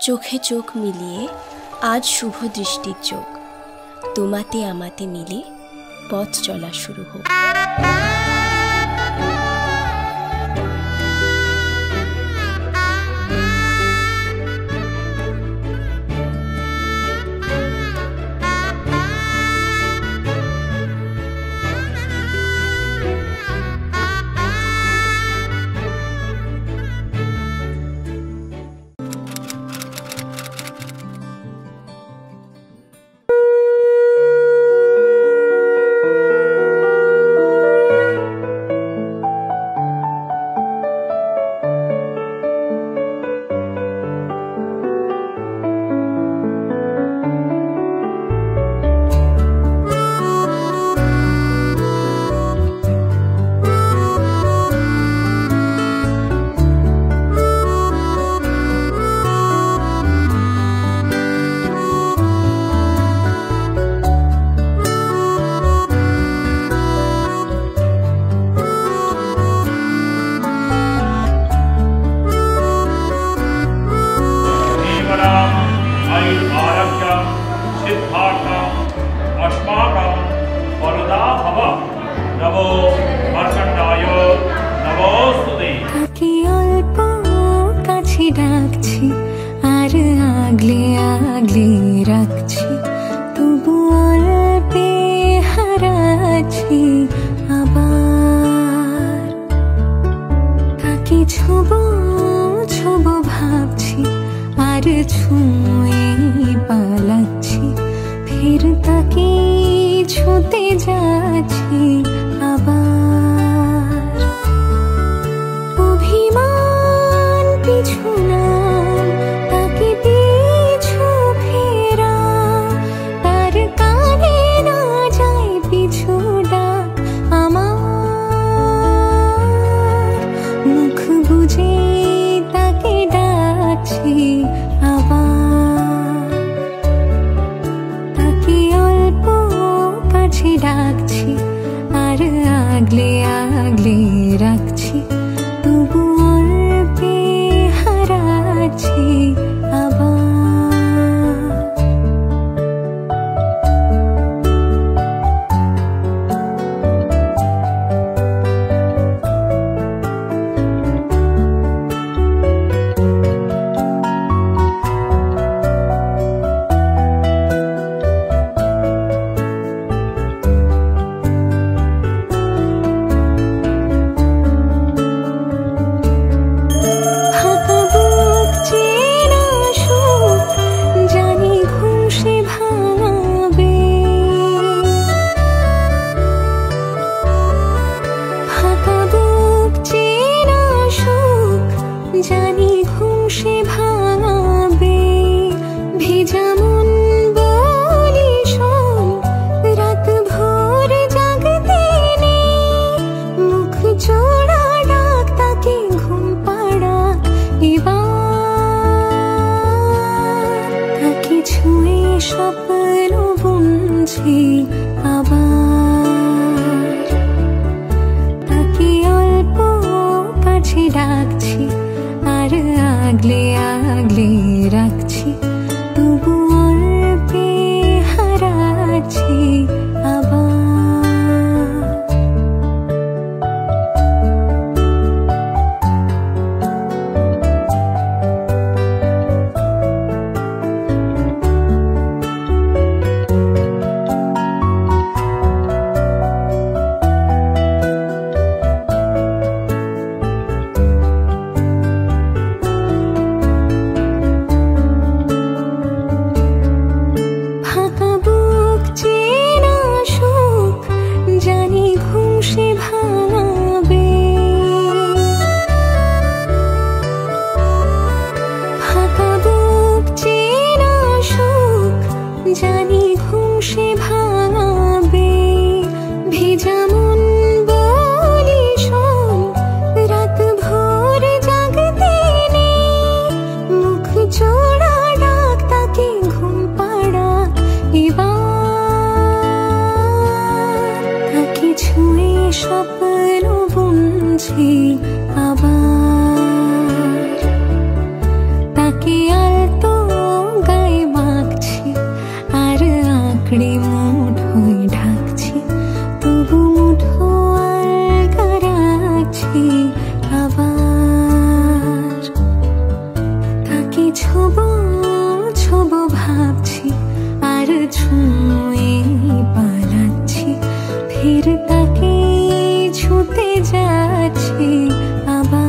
চোখে চোখ মিলিয়ে আজ শুভ দৃষ্টির চোখ, তোমাতে আমাতে মিলে পথ চলা শুরু হোক। ডাকছি আর আগলে আগলে রাখছি, তবু অল্পে হারাচ্ছি আবার। তাকে ছোবো ছোবো ভাবছি আর ছুঁয়ে পালাচ্ছি, ফের তাকে ছুঁতে যাচ্ছি আবার। অভিমান পিছু নাম, তাকে পিছু ফেরা, তার কানে না যায় পিছু ডাক আমার। মুখ বুঝে তাকে ডাকছি আবার, তাকে অল্প কাছে ডাকছি আর আগলে আগলে রাখছি, তবু অল্পে হারাচ্ছি আবার। জানি ঘুম সে ভাঙাবে, ভেজা মন বলি শোন, রাত ভোর জাগতে নেই, মুখ জোড়া ডাক তাকে ঘুম পাড়া এবার। তাকে ছুঁয়ে স্বপ্ন বুনছি আবার, তাকে অল্প কাছে ডাকছি আর আগলে আগলে রাখছি, তবু অল্পে হারাচ্ছি আবার। জানি ঘুম সে ভাঙাবে, ভেজা মন বলি শোন, রাত ভোর জাগতে নেই, মুখ জোড়া ডাক তাকে ঘুম পাড়া এবার। তাকে ছুঁয়ে স্বপ্ন বুনছি আবার, তাকে আলতো আঁকড়ে মুঠোয় ঢাকছি, তবু মুঠো আলগা রাখছি আবার। তাকে ছোবো ছোবো ভাবছি, আর ছুঁয়ে পালাচ্ছি, ফের তাকে ছুঁতে যাচ্ছি আবার।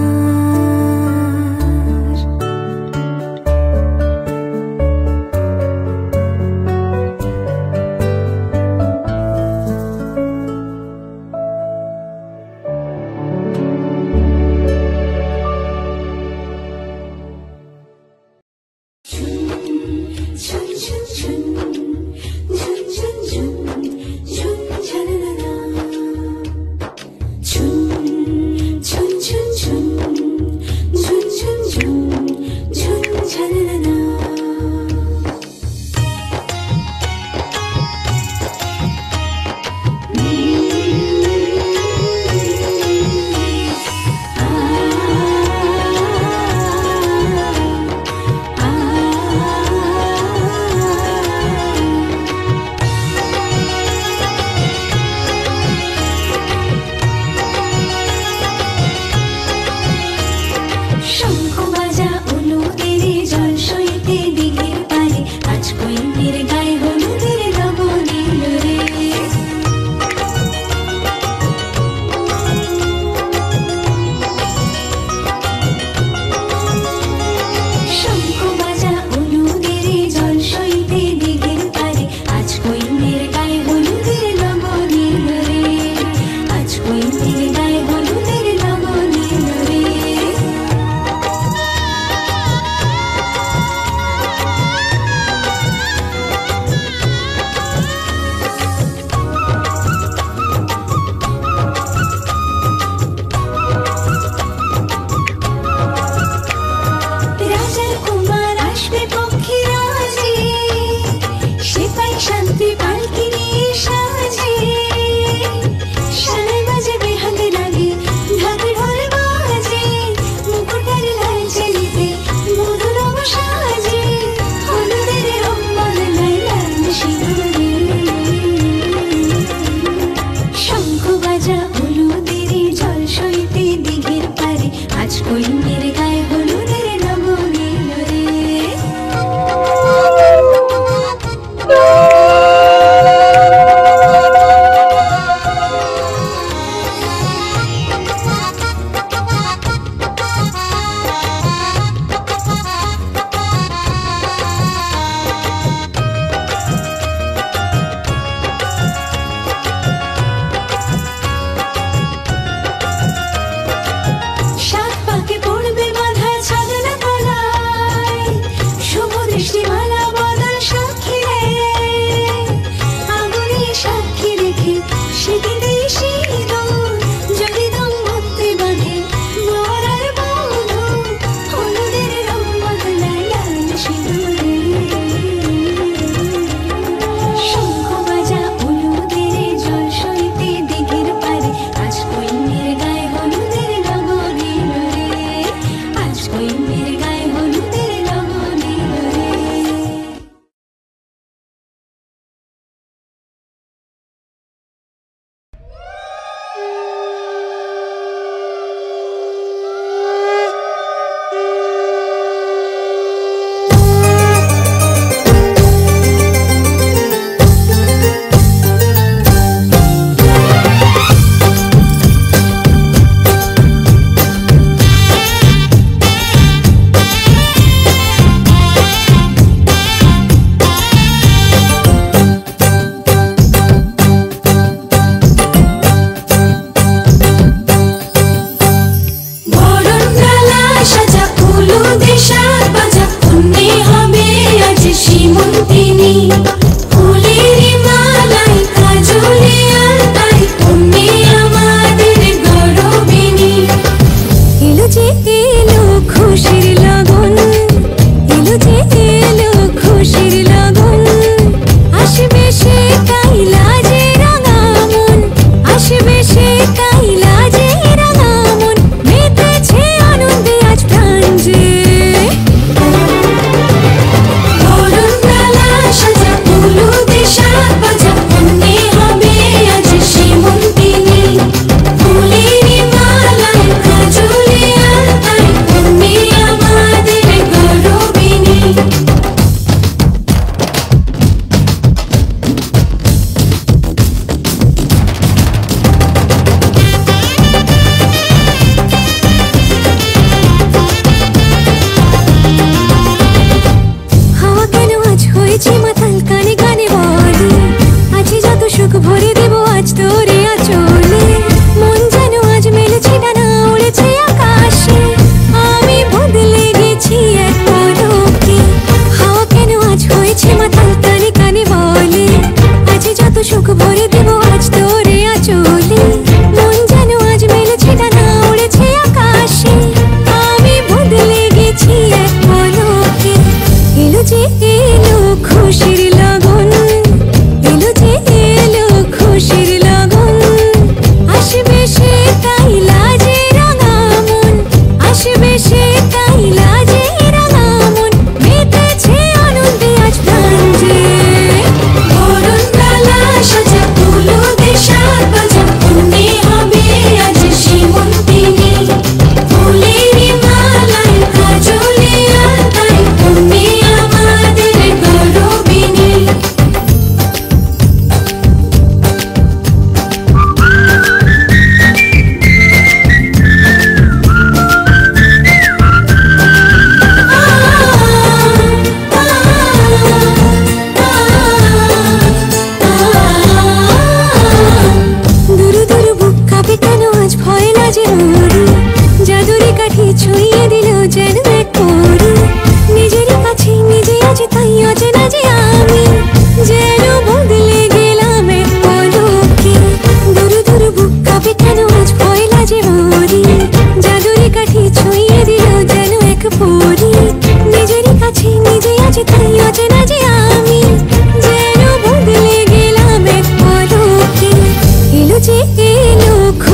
সাজা উলু দেশা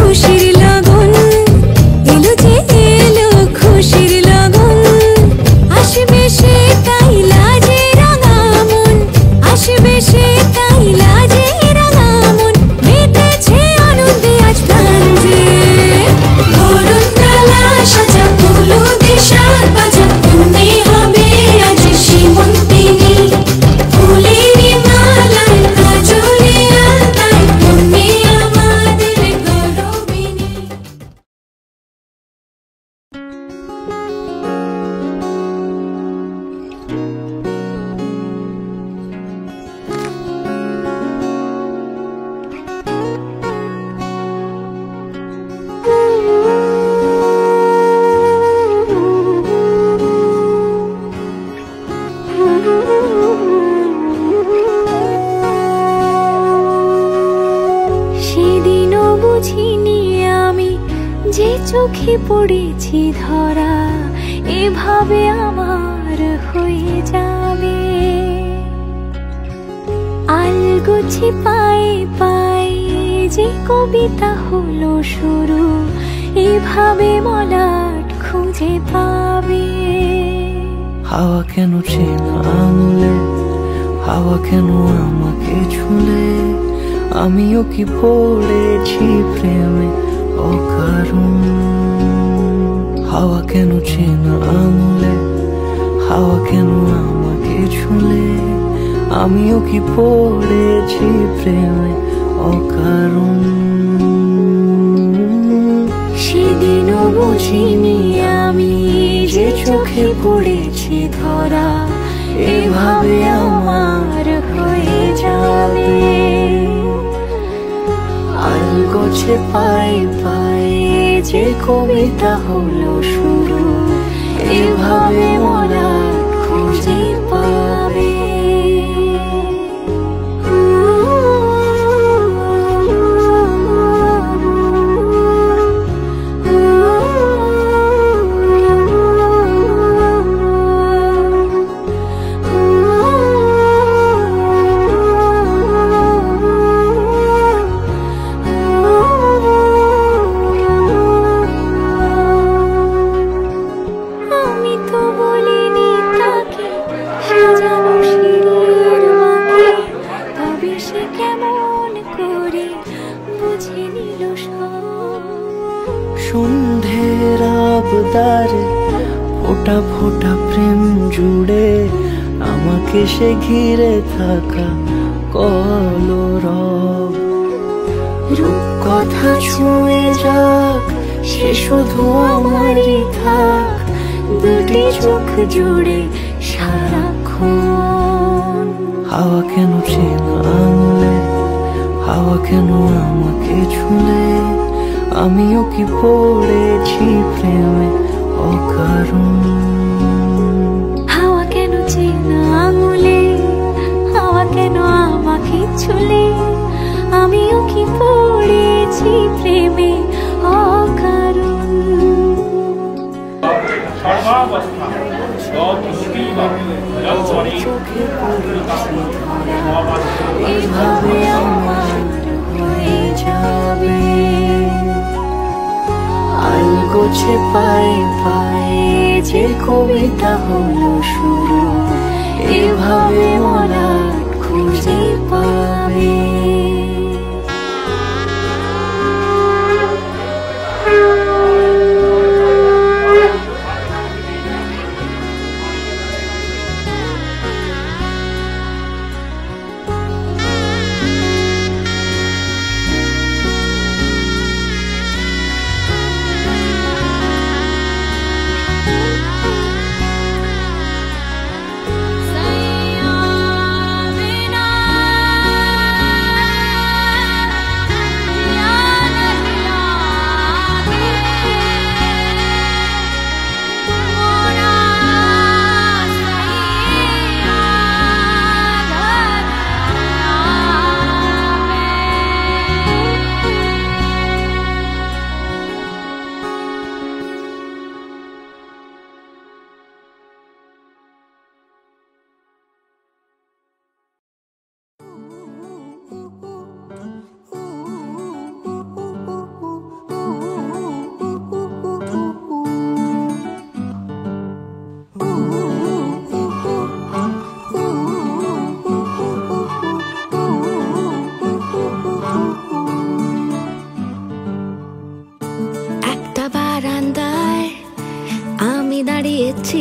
খুশির লগন, এলো যে এলো খুশির লগন। আসবে সে তাই লাজে রাঙা মন, আসবে সে তাই লাজে রাঙা মন। মেতেছে আনন্দে আজ প্রাণ যে, বরণ ডালা সাজা হলুদে সাজ বাজা, তুমি হবে আজ সীমন্তিনী। ফুলের মালায় কাজলে আলতায়, তুমি আমাদের গৌরবিনী। সেদিনও বুঝিনি আমি যে চোখে পড়েছি ধরা, এভাবে আমার হয়ে যাবে। আলগোছে পায়ে পায়ে যে কবিতা হলো শুরু, এভাবে মলাট খুঁজে পাবে। হাওয়া কেন চেনা আঙুলে, হাওয়া কেন আমাকে ছুলে, আমিও কি পড়েছি প্রেমে অকারণ। হাওয়া কেন চেনা আঙুলে, হাওয়া কেন আমাকে ছুলে, আমিও কি পড়েছি প্রেমে অকারণ। সেদিনও বুঝিনি আমি যে চোখে পড়েছি ধরা, এভাবে আমার হয়ে যাবে। আলগোছে পায়ে পায়ে যে কবিতা হলো শুরু, এভাবে মলাট খুঁজে পাবে। আমি তো বলিনি তাকে সাজানো সিঁড়ির বাঁকে, তবে সে কেমন করে বুঝে নিল সব। সন্ধ্যের আবদারে ফোটা ফোটা প্রেম জুড়ে, আমাকে সে ঘিরে থাকা কলরব। রূপকথা ছুঁয়ে যাক, সে শুধু আমারই থাক, দুটি চোখ জুড়ে সারাক্ষণ। হাওয়া কেন চেনা আঙুলে, হাওয়া কেন আমাকে ছুলে, আমিও কি পড়েছি প্রেমে অকারণ। হাওয়া কেন চেনা আঙুলে, হাওয়া কেন আমাকে ছুলে, আমিও কি পড়েছি প্রেমে অকারণ। চোখে পড়েছি ধরা, এভাবে আমার হয়ে যাবে। আলগোছে পায়ে পায়ে যে কবিতা হলো শুরু, এভাবে মলাট খুঁজে পাবে।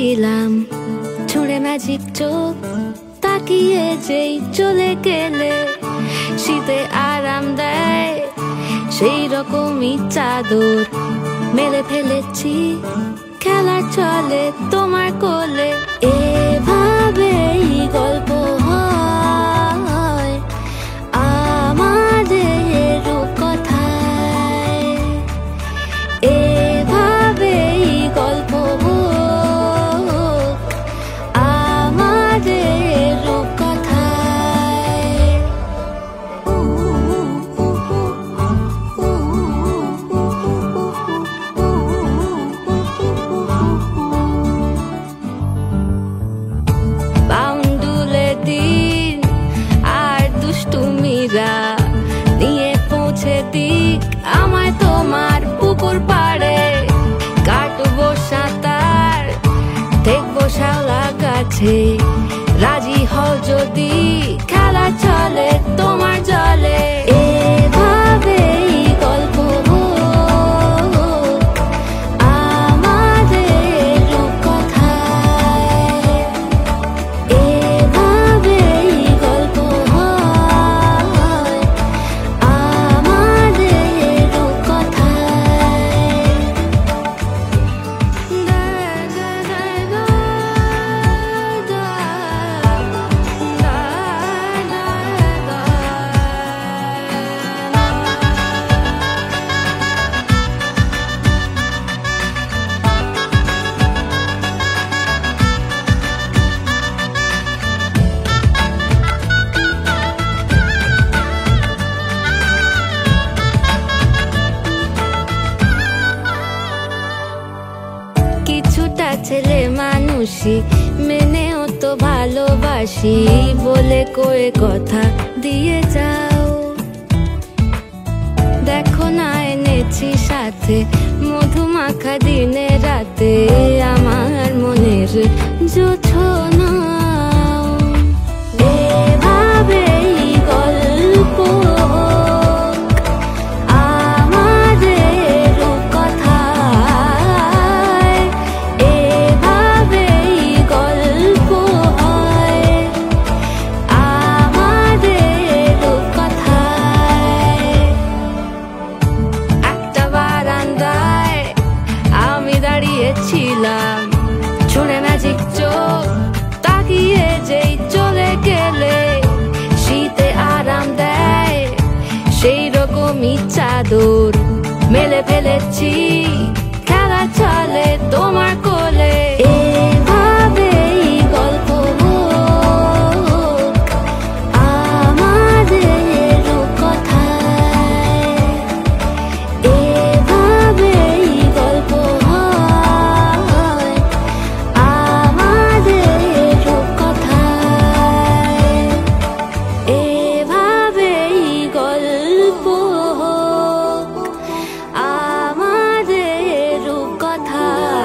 ছিলাম ছুঁড়ে ম্যাজিক চোখ তাকিয়ে যেই চলে গেলে শীতে আরাম দেয় সেই রকমই চাদর মেলে ফেলেছি খেলা চলে তোমার কোলে এভাবেই গল্প হয় আমাদের রূপকথায় এভাবেই গল্প হোক আমাদের রূপকথায় বাউন্ডুলে দিন আর দুষ্টুমিরা নিয়ে পৌঁছে দিক আমায় তোমার পুকুর পাড়ে কাটবো সাঁতার দেখবো শাওলা গাছে রাজি হও যদি খেলা চলে তোমার জলে এভাবেই গল্প হোক আমাদের রূপকথায় এভাবেই গল্প হয় আমাদের রূপকথায় কিছুটা ছেলে মানুষই মেনেও তো ভালোবাসি বলে করে কথা দিয়ে যাও দেখো না এনেছি সাথে মধুমাখা দিনে রাতে আমার মনের জোছনা এভাবেই গল্প হোক আমাদের রূপকথায় এভাবেই গল্প হয় আমাদের রূপকথায় একটা বারান্দায় আমি দাঁড়িয়েছিলাম ছুঁড়ে ম্যাজিক চোখ তাকিয়ে যেই চলে গেলে শীতে আরাম দেয় সেই রকমই চাদর মেলে ফেলেছি খেলা চলে তোমার কোলে এভাবেই গল্প হোক আমাদের রূপকথায় এভাবেই গল্প হয় আমাদের রূপকথায় এভাবেই গল্প হোক আমাদের রূপকথায়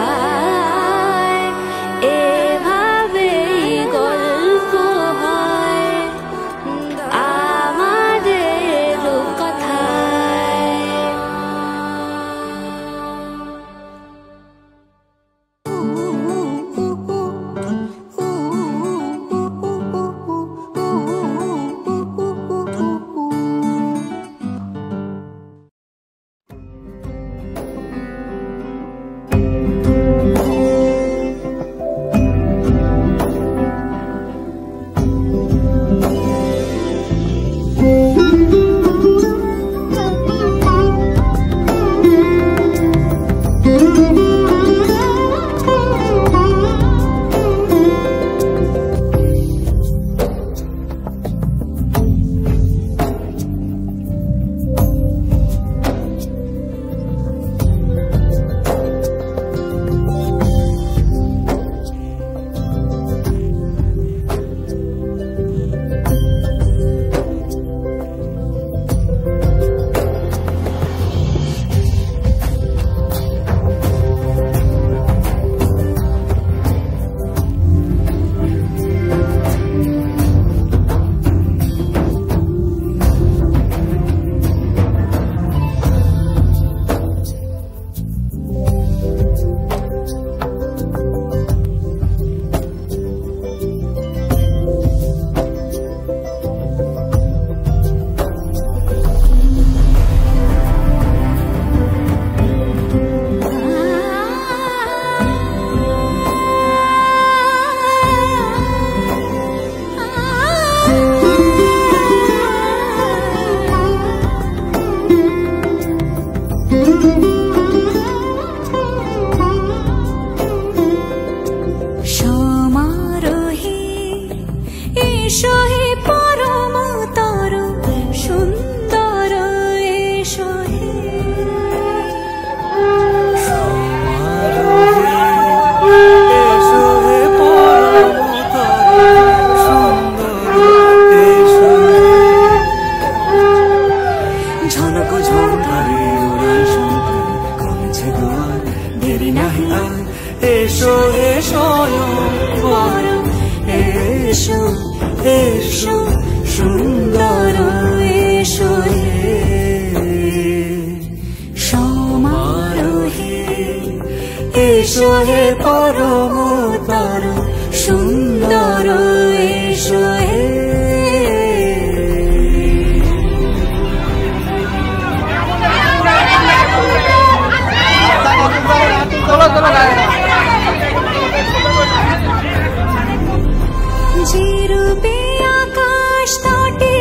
এসো হে পরমতর সুন্দর এসো হে। যে রূপে আকাশ তটে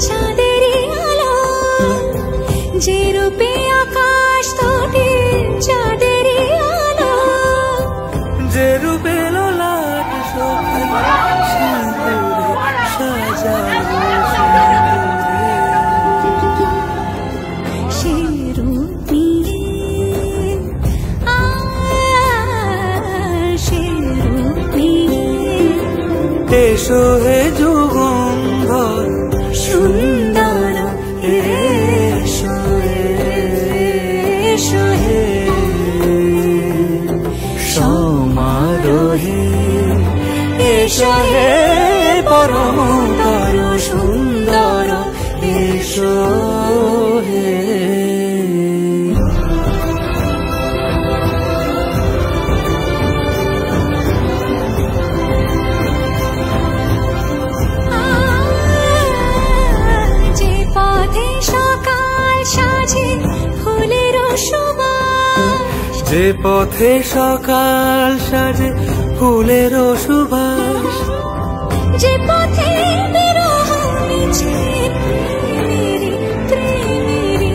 চাঁদেরই আলো, যে রূপে আকাশ তটে চাঁদেরই আলো, যে রূপে ললাট সখী সিঁদুরে সাজানো সে রূপ নিয়ে সে রূপ নিয়ে এসো হে যুগন্ধর সুন্দর এসো এসো হে সমারোহে। এসো হে পরমতর সুন্দর এসো হে। যে পথে সকাল সাজে ফুলের সুবাস, যে পথে সকাল সাজে ফুলের সুবাস, যে পথে বিরহ মিছে প্রেমেরই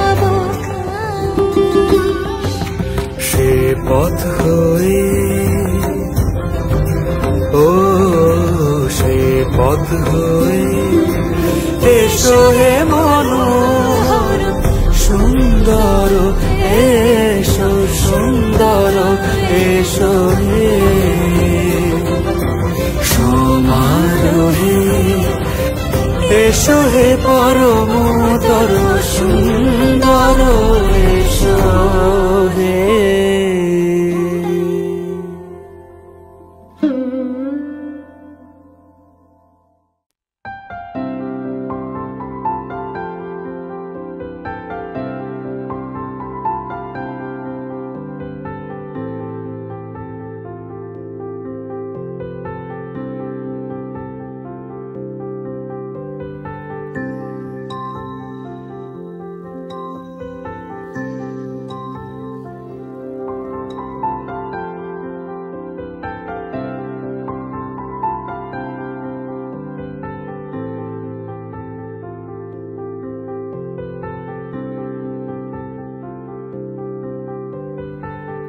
অবকাশ, সে পথ হয়ে ও সে পথ হয়ে এসো হে মনোহর সুন্দর এসো সুন্দর এসো হে সমারোহে। এসো হে পরমতর সুন্দর এসো হে।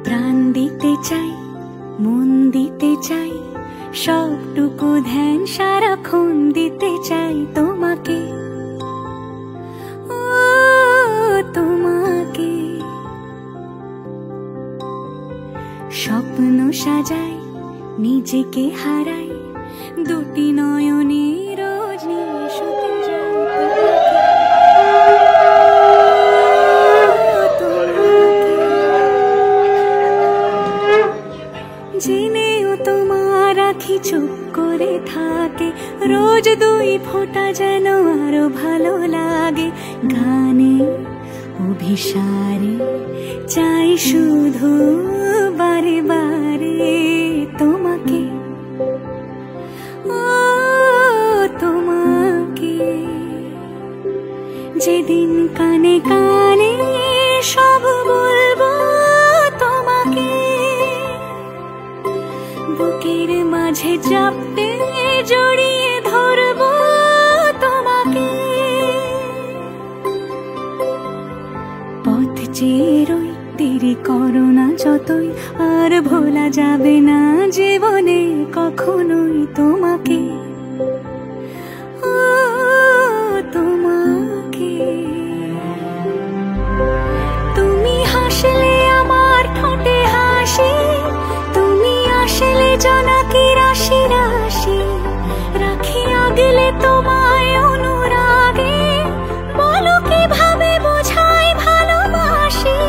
প্রাণ দিতে চাই, মন দিতে চাই, সবটুকু ধ্যান সারাক্ষণ দিতে চাই তোমাকে, ও তোমাকে। স্বপ্ন সাজাই, নিজেকে হারাই, দুটি নয়নে রোজ নিয়ে শুতে যাই জেনেও তোমার আখি চুপ করে থাকে, রোজ দুই ফোঁটা যেন আরো ভালো লাগে। গানে অভিসারে চাই শুধু বারে বারে তোমাকে, ও তোমাকে। যেদিন কানে কানে সব বলবো তোমাকে, বুকের মাঝে চাপতে জড়িয়ে ধরবো তোমাকে। পথ চেয়ে রই, দেরি করো না যতই, আর ভোলা যাবে না জীবনে কখনোই তোমাকে, ও তোমাকে। তুমি হাসলে আমার ঠোঁটে হাসি, তুমি আসলে জোনাকি রাশি রাশি, রাখি আগলে তোমায় অনুরাগে, বলো কিভাবে বোঝাই ভালোবাসি।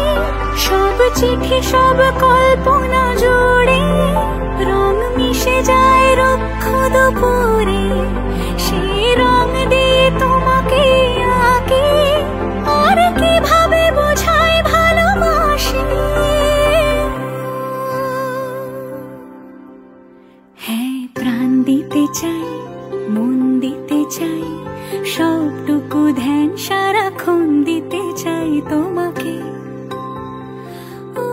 সব চিঠি সব কল্পনা জুড়ে রং মিশে যায় রুক্ষ দুপুরে, সেই রং দিয়ে তোমাকে আঁকি, আর কিভাবে বোঝাই ভালোবাসি। এইটুকু ধ্যান সারাক্ষণ দিতে চাই তোমাকে, ও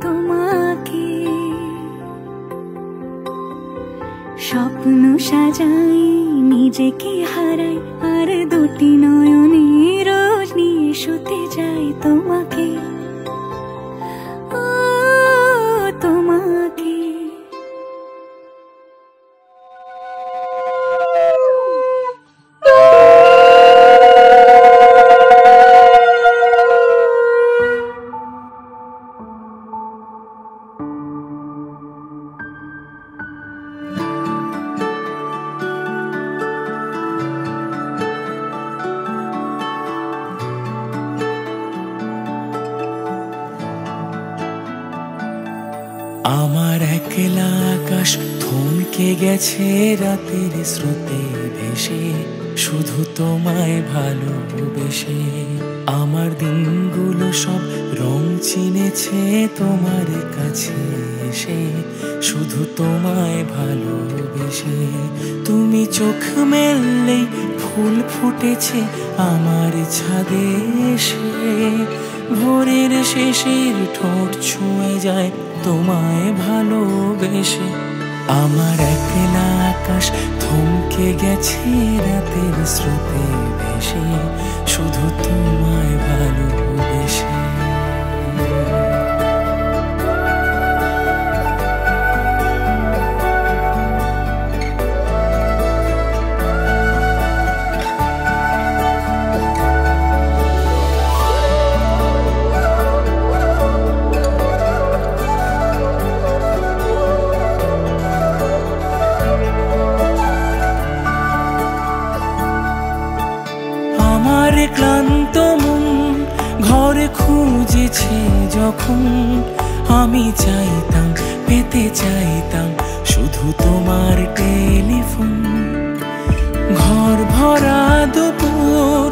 তোমাকে। স্বপ্ন সাজাই নিজেকে হারাই, আর দুটি নয়নে রোজ নিয়ে শুতে যাই তোমাকে, ও তোমাকে। আমার একলা আকাশ থমকে গেছে রাতের স্রোতে ভেসে, শুধু তোমায় ভালোবেসে। আমার দিনগুলো সব রং চিনেছে তোমার কাছে এসে, শুধু তোমায় ভালোবেসে। তুমি চোখ মেললেই ফুল ফুটেছে আমার ছাদে এসে, ভোরের শেষের ঠোঁট ছুঁয়ে যায় তোমায় ভালোবেসে। আমার একলা আকাশ থমকে গেছে রাতের স্রোতে ভেসে, শুধু তোমায় ভালোবেসে। আমার ক্লান্ত মন ঘরে খুঁজেছে যখন, আমি চাইতাম পেতে চাইতাম শুধু তোমার টেলিফোন। ঘর ভরা দুপুর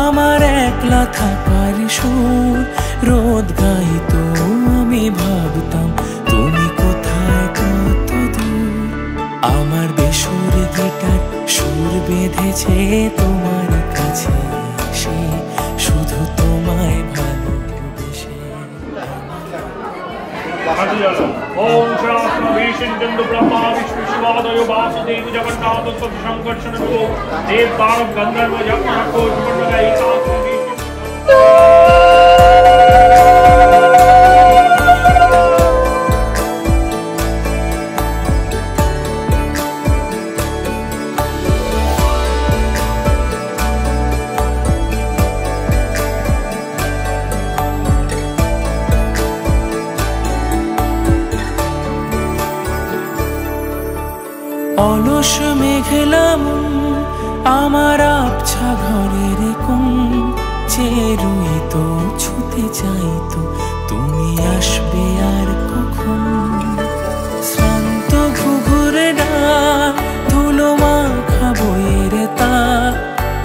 আমার একলা থাকার সুর, রোদ গাইতো আমি ভাবতাম তুমি কোথায় কত দূর। আমার বেসুর গিটার সুর বেঁধেছে তোমার কাছে এসে, শুধু তোমায় ভালোবেসে। ओम शास्त्र विष्णु चंद्र ब्रह्मा विष्णु शिवादय वासुदेव जगन्नाथ संकर्षण को देव दानव गंधर्व यक्ष को जुगलगाई অলস মেঘলা মন আমার আবছা ঘরের কোণ, চেয়ে রইতো ছুতে চাইতো তুমি আসবে আর কখন। শ্রান্ত ঘুঘুরে ডাক ধুলো মাখা বইয়ের তাক,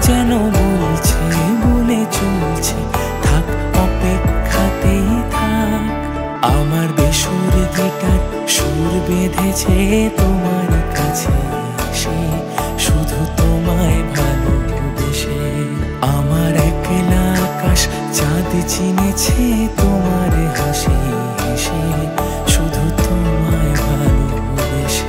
যেন বলছে বলে চলছে থাক অপেক্ষাতেই থাক। আমার বেসুর গিটার সুর বেঁধেছে তোমার কাছে এসে, শুধু তোমায় ভালোবেসে। আমার একলা আকাশ চাঁদ চিনেছে তোমার হাসি হেসে, শুধু তোমায় ভালোবেসে।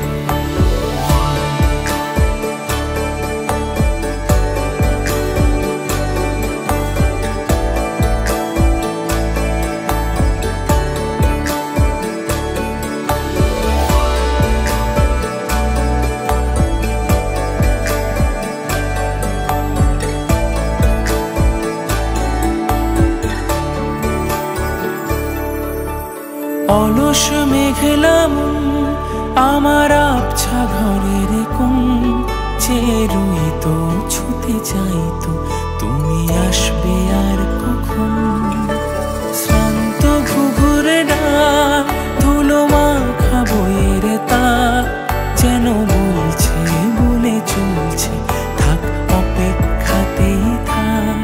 অলস মেঘলা মন আমার আবছা ঘরের কোণ, চেয়ে রইতো ছুতে চাইতো তুমি আসবে আর কখন। শ্রান্ত ঘুঘুরে ডাক ধুলো মাখা বইয়ের তাক, যেন বলছে বলে চলছে থাক অপেক্ষাতেই থাক।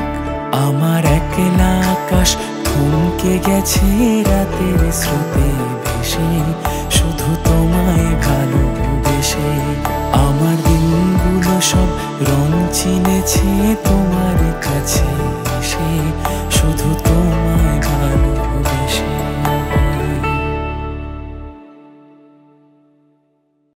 আমার একলা আকাশ থমকে গেছে রাতের স্রোতে ভেসে, শুধু তোমায় ভালোবেসে। আমার দিনগুলো সব রং চিনেছে তোমার কাছে।